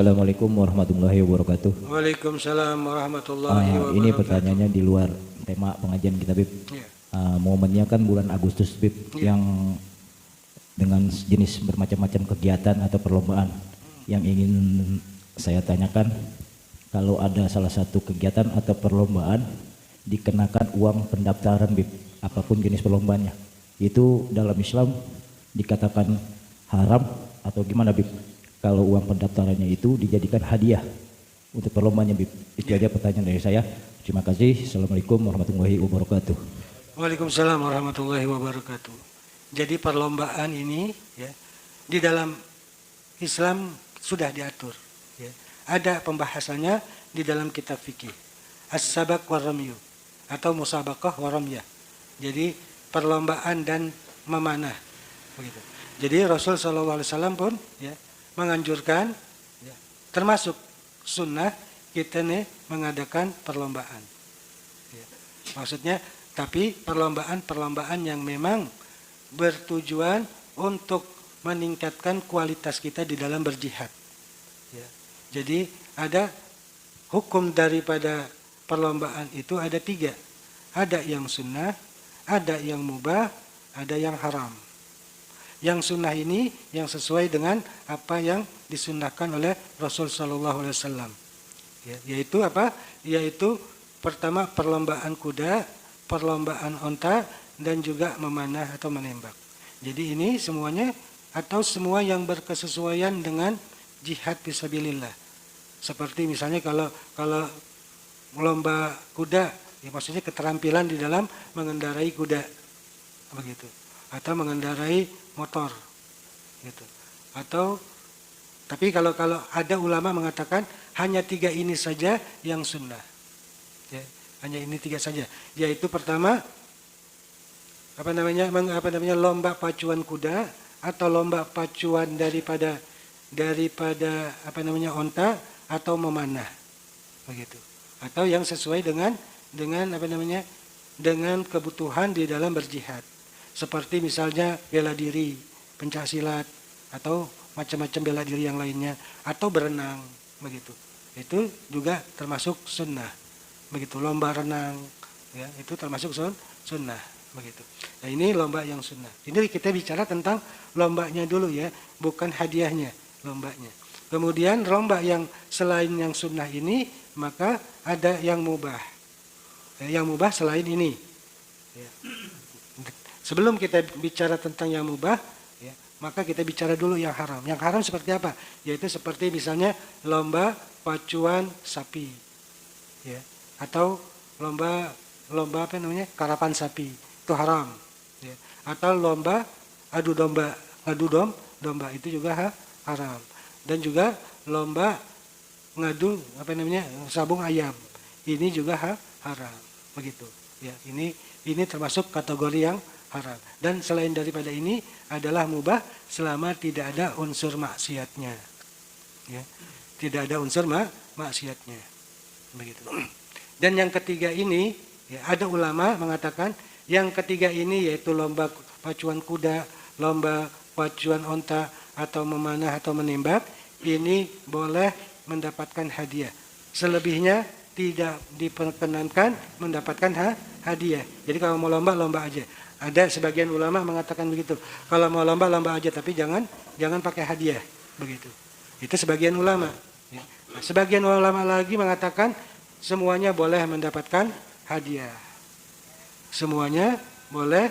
Assalamualaikum warahmatullahi wabarakatuh. Waalaikumsalam warahmatullahi wabarakatuh. Ini pertanyaannya di luar tema pengajian kita, Bib. Ya. Momennya kan bulan Agustus, Bib, yang dengan jenis bermacam-macam kegiatan atau perlombaan. Yang ingin saya tanyakan, kalau ada salah satu kegiatan atau perlombaan dikenakan uang pendaftaran, Bib, apapun jenis perlombaannya, itu dalam Islam dikatakan haram atau gimana, Bib? Kalau uang pendaftarannya itu dijadikan hadiah untuk perlombaannya, Bib. Itu aja pertanyaan dari saya. Terima kasih. Assalamualaikum warahmatullahi wabarakatuh. Waalaikumsalam warahmatullahi wabarakatuh. Jadi perlombaan ini ya di dalam Islam sudah diatur. Ya. Ada pembahasannya di dalam kitab fikih. As-sabaq waramyu atau musabaqah waramyah. Jadi perlombaan dan memanah. Begitu. Jadi Rasul SAW pun ya menganjurkan ya, termasuk sunnah kita nih mengadakan perlombaan ya. Maksudnya tapi perlombaan yang memang bertujuan untuk meningkatkan kualitas kita di dalam berjihad ya. Jadi ada hukum daripada perlombaan itu ada 3, ada yang sunnah, ada yang mubah, ada yang haram. Yang sunnah ini yang sesuai dengan apa yang disunnahkan oleh Rasul Sallallahu Alaihi Wasallam. Ya, yaitu apa? Yaitu pertama perlombaan kuda, perlombaan onta, dan juga memanah atau menembak. Jadi ini semuanya atau semua yang berkesesuaian dengan jihad fisabilillah. Seperti misalnya kalau lomba kuda, ya maksudnya keterampilan di dalam mengendarai kuda, begitu. Atau mengendarai motor gitu. Atau tapi kalau ada ulama mengatakan hanya 3 ini saja yang sunnah ya, hanya ini 3 saja, yaitu pertama lomba pacuan kuda atau lomba pacuan daripada onta atau memanah begitu, atau yang sesuai dengan kebutuhan di dalam berjihad. Seperti misalnya bela diri, pencaksilat, atau macam-macam bela diri yang lainnya, atau berenang, begitu. Itu juga termasuk sunnah, begitu. Lomba renang, ya itu termasuk sunnah, begitu. Nah ini lomba yang sunnah. Ini kita bicara tentang lombanya dulu ya, bukan hadiahnya, lombanya. Kemudian lomba yang selain yang sunnah ini, maka ada yang mubah. Yang mubah selain ini. Ya. Sebelum kita bicara tentang yang mubah, ya, maka kita bicara dulu yang haram. Yang haram seperti apa? Yaitu seperti misalnya lomba pacuan sapi, ya, atau lomba karapan sapi, itu haram. Ya. Atau lomba adu domba itu juga haram. Dan juga lomba ngadu sabung ayam, ini juga haram, begitu. Ya, ini termasuk kategori yang haram. Dan selain daripada ini adalah mubah selama tidak ada unsur maksiatnya. Ya, tidak ada unsur maksiatnya. Begitu. Dan yang ketiga ini, ya, ada ulama mengatakan yang ketiga ini yaitu lomba pacuan kuda, lomba pacuan onta atau memanah atau menembak, ini boleh mendapatkan hadiah. Selebihnya tidak diperkenankan mendapatkan hadiah. Jadi kalau mau lomba aja. Ada sebagian ulama mengatakan begitu. Kalau mau lomba aja, tapi jangan pakai hadiah, begitu. Itu sebagian ulama. Ya. Nah, sebagian ulama lagi mengatakan semuanya boleh mendapatkan hadiah. Semuanya boleh.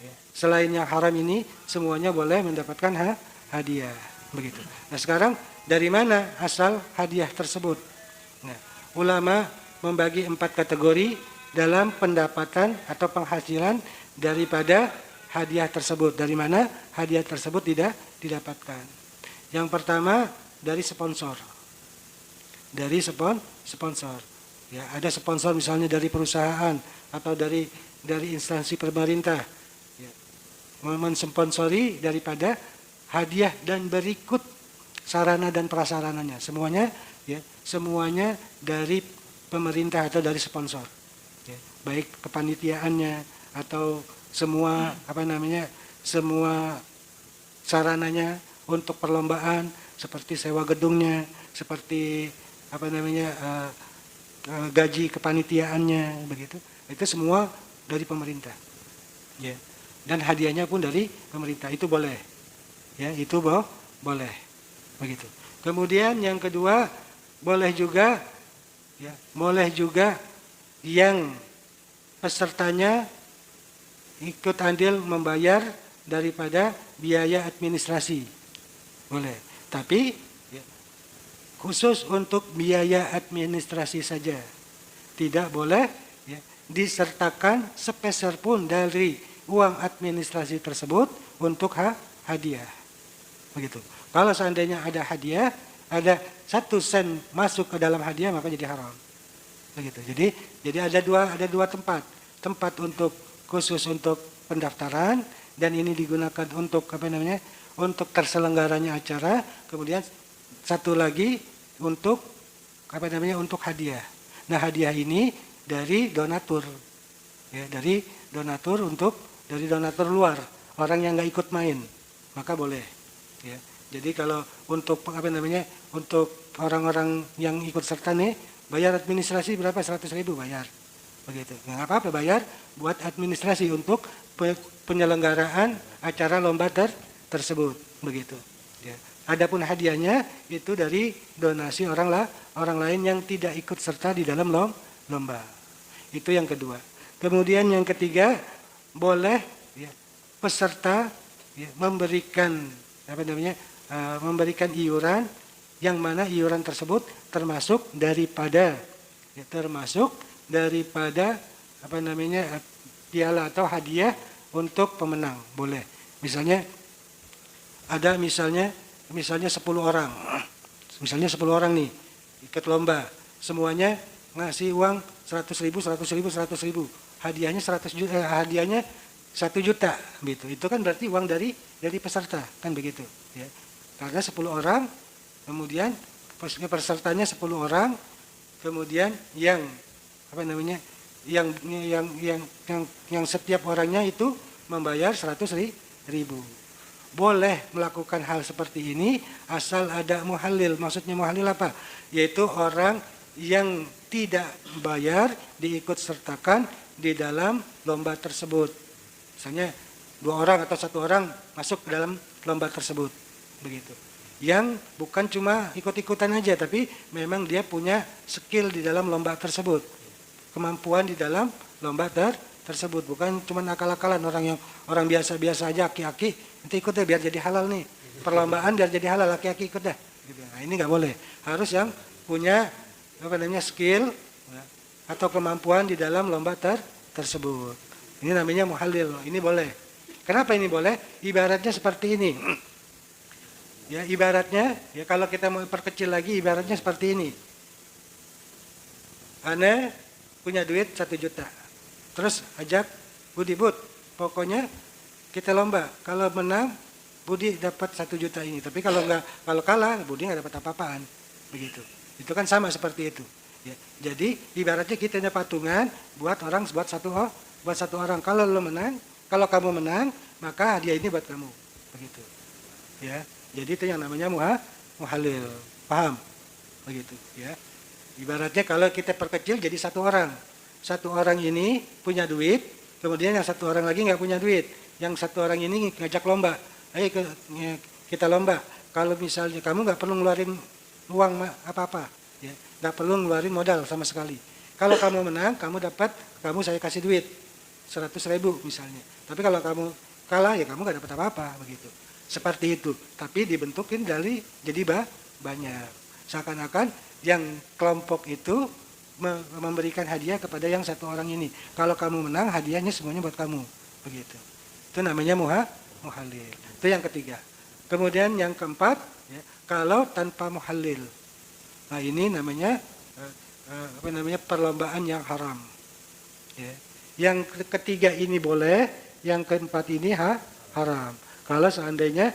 Ya. Selain yang haram ini, semuanya boleh mendapatkan hadiah, begitu. Nah sekarang dari mana asal hadiah tersebut? Nah, ulama membagi 4 kategori dalam pendapatan atau penghasilan daripada hadiah tersebut. Dari mana hadiah tersebut tidak didapatkan? Yang pertama dari sponsor. Dari sponsor. Ya, ada sponsor misalnya dari perusahaan atau dari instansi pemerintah. Ya, mensponsori daripada hadiah dan berikut sarana dan prasarananya. Semuanya dari pemerintah atau dari sponsor. Ya, baik kepanitiaannya atau semua sarananya untuk perlombaan seperti sewa gedungnya, seperti gaji kepanitiaannya begitu, itu semua dari pemerintah, ya. Dan hadiahnya pun dari pemerintah, itu boleh, ya, itu boleh, begitu. Kemudian yang kedua, boleh juga yang pesertanya ikut andil membayar daripada biaya administrasi, boleh. Tapi ya, khusus untuk biaya administrasi saja, tidak boleh ya, disertakan sepeser pun dari uang administrasi tersebut untuk hadiah, begitu. Kalau seandainya ada hadiah, ada 1 sen masuk ke dalam hadiah, maka jadi haram, begitu. Jadi ada dua tempat untuk khusus untuk pendaftaran, dan ini digunakan untuk untuk terselenggaranya acara. Kemudian satu lagi untuk untuk hadiah. Nah, hadiah ini dari donatur, ya, dari donatur luar, orang yang nggak ikut main, maka boleh, ya. Jadi kalau untuk untuk orang-orang yang ikut serta nih, bayar administrasi berapa? 100.000 bayar, begitu. Nggak apa-apa, bayar buat administrasi untuk penyelenggaraan acara lomba tersebut, begitu. Ya. Adapun hadiahnya itu dari donasi orang lain yang tidak ikut serta di dalam lomba. Itu yang kedua. Kemudian yang ketiga, boleh ya, peserta ya, memberikan iuran, yang mana iuran tersebut termasuk daripada piala atau hadiah untuk pemenang, boleh. Misalnya ada 10 orang. Misalnya 10 orang nih ikut lomba, semuanya ngasih uang 100.000, 100.000. Hadiahnya 1 juta gitu. Itu kan berarti uang dari peserta, kan begitu, ya. Karena 10 orang, kemudian pesertanya 10 orang, kemudian yang setiap orangnya itu membayar 100.000. Boleh melakukan hal seperti ini asal ada muhalil. Maksudnya muhalil apa? Yaitu orang yang tidak bayar diikut sertakan di dalam lomba tersebut. Misalnya 2 orang atau 1 orang masuk ke dalam lomba tersebut, begitu. Yang bukan cuma ikut-ikutan aja, tapi memang dia punya skill di dalam lomba tersebut, kemampuan di dalam lomba tersebut, bukan cuma akal-akalan orang biasa-biasa aja, aki-aki, nanti ikut deh biar jadi halal nih, perlombaan biar jadi halal, aki-aki ikut deh. Gitu. Nah, ini nggak boleh, harus yang punya skill ya, atau kemampuan di dalam lomba tersebut. Ini namanya muhalil, ini boleh. Kenapa ini boleh? Ibaratnya seperti ini. Ya, ibaratnya ya, kalau kita mau perkecil lagi, ibaratnya seperti ini. Ana punya duit 1 juta. Terus ajak Budi, pokoknya kita lomba. Kalau menang, Budi dapat 1 juta ini. Tapi kalau kalah, Budi nggak dapat apa-apaan. Begitu. Itu kan sama seperti itu. Ya. Jadi ibaratnya kita patungan buat satu orang. Kalau kamu menang, maka hadiah ini buat kamu. Begitu. Ya. Jadi itu yang namanya muhalil. Paham? Begitu, ya. Ibaratnya kalau kita perkecil jadi 1 orang. 1 orang ini punya duit, kemudian yang 1 orang lagi nggak punya duit. Yang 1 orang ini ngajak lomba. Ayo kita lomba. Kalau misalnya kamu nggak perlu ngeluarin uang apa-apa, ya, nggak perlu ngeluarin modal sama sekali. Kalau kamu menang, kamu saya kasih duit 100.000 misalnya. Tapi kalau kamu kalah, ya kamu nggak dapat apa-apa, begitu. Seperti itu. Tapi dibentukin jadi banyak. Seakan-akan yang kelompok itu memberikan hadiah kepada yang 1 orang ini. Kalau kamu menang, hadiahnya semuanya buat kamu, begitu. Itu namanya muhalil. Itu yang ketiga. Kemudian yang keempat, ya, kalau tanpa muhalil. Nah, ini namanya perlombaan yang haram. Ya. Yang ketiga ini boleh, yang keempat ini haram. Kalau seandainya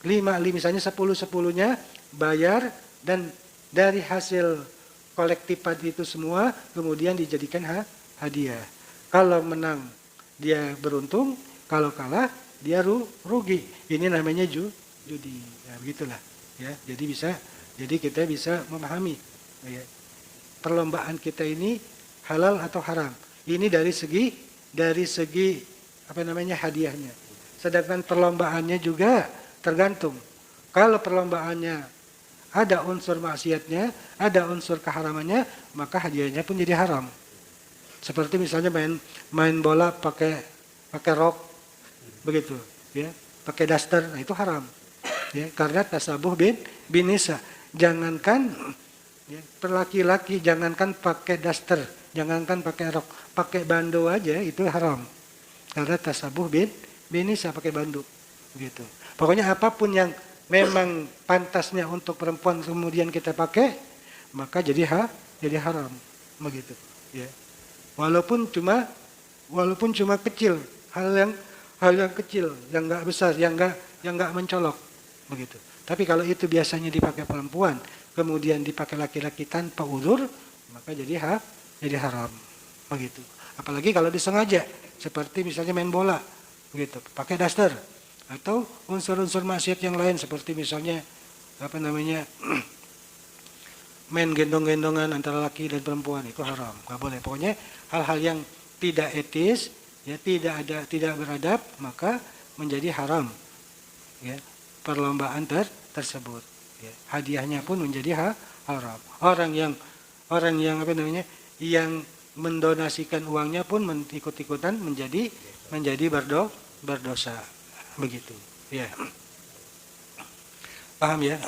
misalnya 10-10-nya bayar, dan dari hasil kolektifan itu semua kemudian dijadikan hadiah. Kalau menang dia beruntung, kalau kalah dia rugi. Ini namanya judi. Ya, begitulah. Ya, jadi bisa Jadi kita bisa memahami ya, perlombaan kita ini halal atau haram. Ini dari segi apa namanya hadiahnya. Sedangkan perlombaannya juga tergantung. Kalau perlombaannya ada unsur maksiatnya, ada unsur keharamannya, maka hadiahnya pun jadi haram. Seperti misalnya main bola pakai rok begitu, ya, pakai daster, nah itu haram. Ya, karena tasabuh bin nisa. Jangankan ya, laki-laki, jangankan pakai daster, jangankan pakai rok, pakai bando aja itu haram. Karena tasabuh bin nisa, pakai bando gitu. Pokoknya apapun yang memang pantasnya untuk perempuan kemudian kita pakai, maka jadi haram begitu, ya. Walaupun cuma kecil, hal yang kecil, yang enggak besar, yang enggak mencolok begitu. Tapi kalau itu biasanya dipakai perempuan, kemudian dipakai laki-laki tanpa uzur, maka jadi haram begitu. Apalagi kalau disengaja, seperti misalnya main bola begitu, pakai daster, atau unsur-unsur maksiat yang lain seperti misalnya apa namanya main gendong-gendongan antara laki dan perempuan, itu haram, nggak boleh. Pokoknya hal-hal yang tidak etis, ya, tidak beradab, maka menjadi haram, ya, perlombaan tersebut, ya. Hadiahnya pun menjadi haram. Orang yang apa namanya yang mendonasikan uangnya pun ikut-ikutan menjadi berdosa begitu, ya. Paham ya?